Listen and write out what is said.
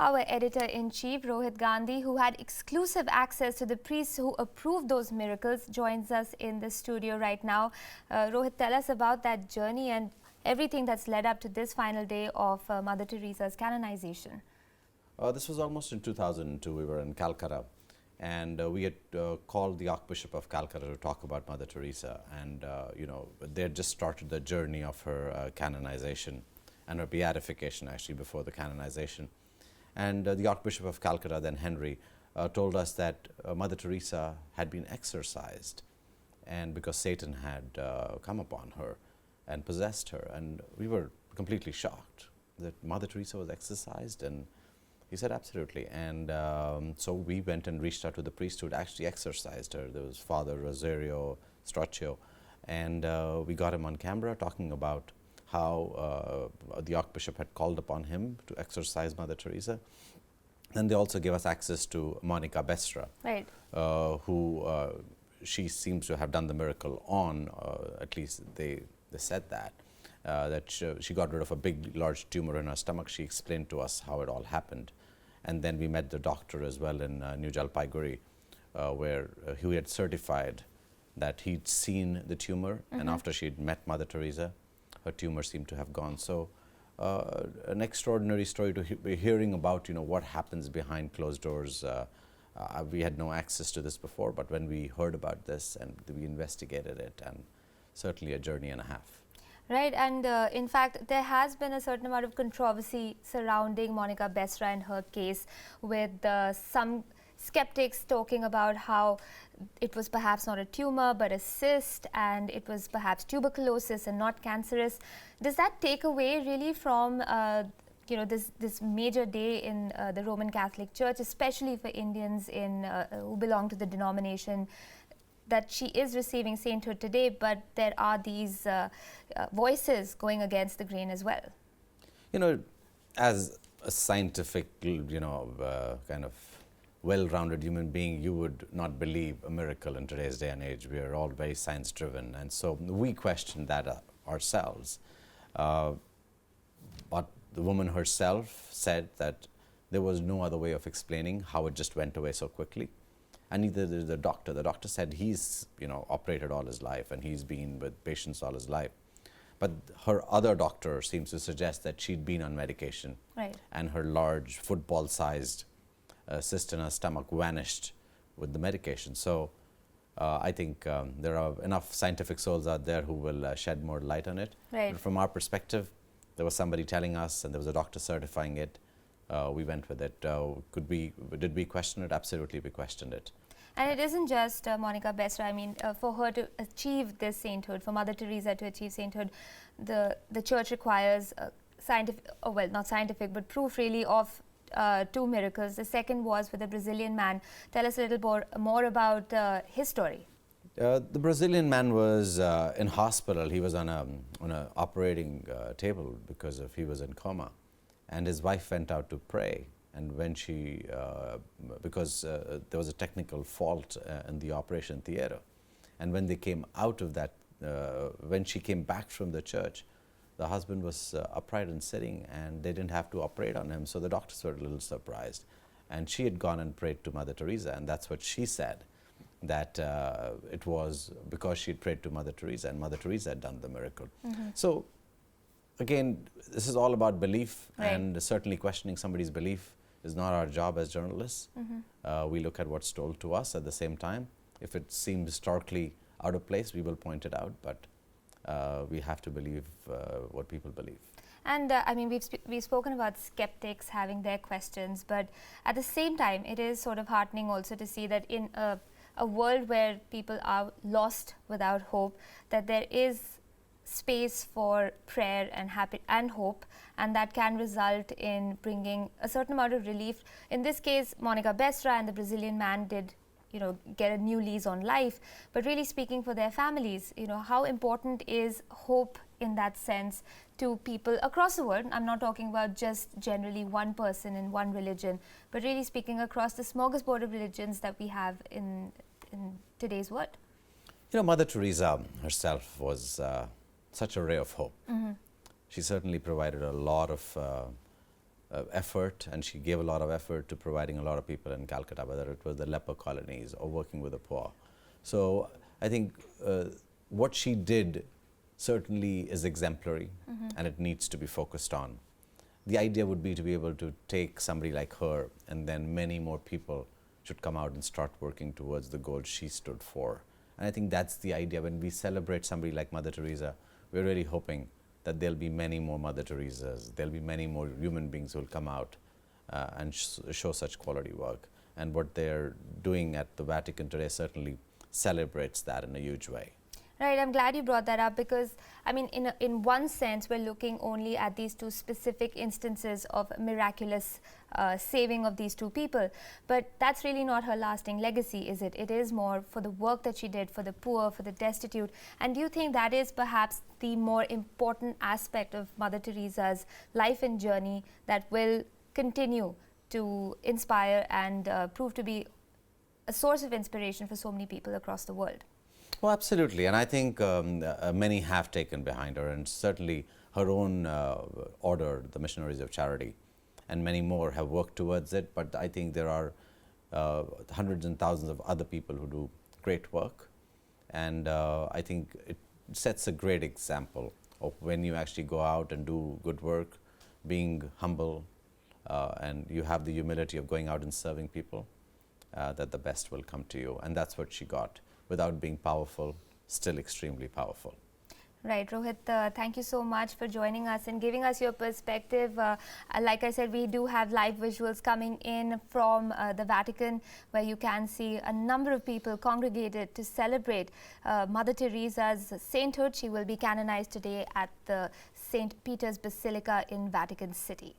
Our editor-in-chief, Rohit Gandhi, who had exclusive access to the priests who approved those miracles, joins us in the studio right now. Rohit, tell us about that journey and everything that's led up to this final day of Mother Teresa's canonization. This was almost in 2002. We were in Calcutta, and we had called the Archbishop of Calcutta to talk about Mother Teresa, and they had just started the journey of her canonization and her beatification, actually, before the canonization. And the Archbishop of Calcutta, then Henry, told us that Mother Teresa had been exorcised, and because Satan had come upon her and possessed her, and we were completely shocked that Mother Teresa was exorcised. And he said, absolutely. And so we went and reached out to the priest who had actually exorcised her. There was Father Rosario Straccio, and we got him on camera talking about how the Archbishop had called upon him to exorcise Mother Teresa. And they also gave us access to Monica Bestra, Right. Who she seems to have done the miracle on, at least they said that. That she got rid of a big, large tumor in her stomach. She explained to us how it all happened. And then we met the doctor as well in New Jalpaiguri, where he had certified that he'd seen the tumor, and after she'd met Mother Teresa, her tumor seemed to have gone. So an extraordinary story to be hearing about, what happens behind closed doors. We had no access to this before, but when we heard about this and we investigated it, and certainly a journey and a half. Right, and in fact, there has been a certain amount of controversy surrounding Monica Bestra and her case, with some skeptics talking about how it was perhaps not a tumor but a cyst, and it was perhaps tuberculosis and not cancerous. Does that take away really from this major day in the Roman Catholic Church, especially for Indians who belong to the denomination, that she is receiving sainthood today, but there are these voices going against the grain as well? As a scientific, kind of well-rounded human being, you would not believe a miracle in today's day and age. We are all very science-driven, and so we question that ourselves. But the woman herself said that there was no other way of explaining how it just went away so quickly. And neither did the doctor. The doctor said he's operated all his life and he's been with patients all his life. But her other doctor seems to suggest that she'd been on medication, right, and her large football-sized cyst in her stomach vanished with the medication. So I think there are enough scientific souls out there who will shed more light on it. Right. But from our perspective, there was somebody telling us and there was a doctor certifying it. We went with it. Did we question it? Absolutely, we questioned it. And it isn't just Monica Bestra. I mean, for her to achieve this sainthood, for Mother Teresa to achieve sainthood, the Church requires scientific, not scientific, but proof really of two miracles. The second was with a Brazilian man. Tell us a little more about his story. The Brazilian man was in hospital. He was on a operating table because he was in coma. And his wife went out to pray, and when she, because there was a technical fault in the operation theater, and when they came out of that, when she came back from the church, the husband was upright and sitting, and they didn't have to operate on him, so the doctors were a little surprised. And she had gone and prayed to Mother Teresa, and that's what she said, that it was because she had prayed to Mother Teresa, and Mother Teresa had done the miracle. So, again, this is all about belief, right, and certainly questioning somebody's belief is not our job as journalists. We look at what's told to us at the same time. If it seems starkly out of place, we will point it out, but we have to believe what people believe. And I mean, we've spoken about skeptics having their questions, but at the same time, it is sort of heartening also to see that in a world where people are lost without hope, that there is space for prayer and hope, and that can result in bringing a certain amount of relief. In this case, Monica Bestra and the Brazilian man did get a new lease on life, but really speaking for their families, how important is hope in that sense to people across the world? I'm not talking about just generally one person in one religion, but really speaking across the smorgasbord of religions that we have in today's world. Mother Teresa herself was such a ray of hope. She certainly provided a lot of effort, and she gave a lot of effort to providing a lot of people in Calcutta, whether it was the leper colonies or working with the poor. So I think what she did certainly is exemplary, and it needs to be focused on. The idea would be to be able to take somebody like her, and then many more people should come out and start working towards the goal she stood for. And I think that's the idea. When we celebrate somebody like Mother Teresa, we're really hoping that there'll be many more Mother Teresas, there'll be many more human beings who will come out and show such quality work. And what they're doing at the Vatican today certainly celebrates that in a huge way. Right, I'm glad you brought that up, because I mean, in one sense, we're looking only at these two specific instances of miraculous saving of these two people, but that's really not her lasting legacy, is it? It is more for the work that she did for the poor, for the destitute. And do you think that is perhaps the more important aspect of Mother Teresa's life and journey that will continue to inspire and prove to be a source of inspiration for so many people across the world? Well, absolutely, and I think many have taken behind her, and certainly her own order, the Missionaries of Charity, and many more have worked towards it. But I think there are hundreds and thousands of other people who do great work, and I think it sets a great example of when you actually go out and do good work, being humble, and you have the humility of going out and serving people, that the best will come to you, and that's what she got. Without being powerful, still extremely powerful. Right, Rohit, thank you so much for joining us and giving us your perspective. Like I said, we do have live visuals coming in from the Vatican, where you can see a number of people congregated to celebrate Mother Teresa's sainthood. She will be canonized today at the St. Peter's Basilica in Vatican City.